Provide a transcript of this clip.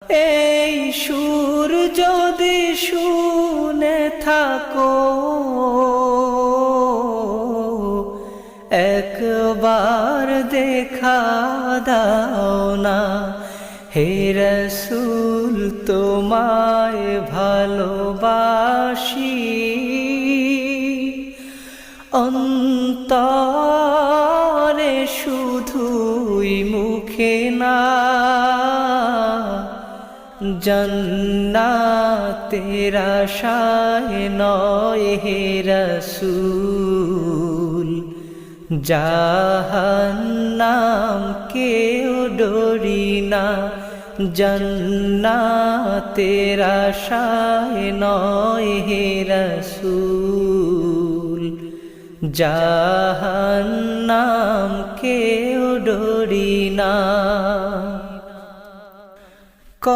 এই সুর যদি শুনে থাকো, একবার দেখা দাও না। হে রাসূল তোমায় ভালোবাসি, অন্তরে শুধুই মুখে না। জান্নাতের আশায় নয় হে রাসূল, জাহান্নাম কেউ ডরি না। জান্নাতের আশায় নয় হে রাসূল, জাহান্নাম কেউ ডরি না।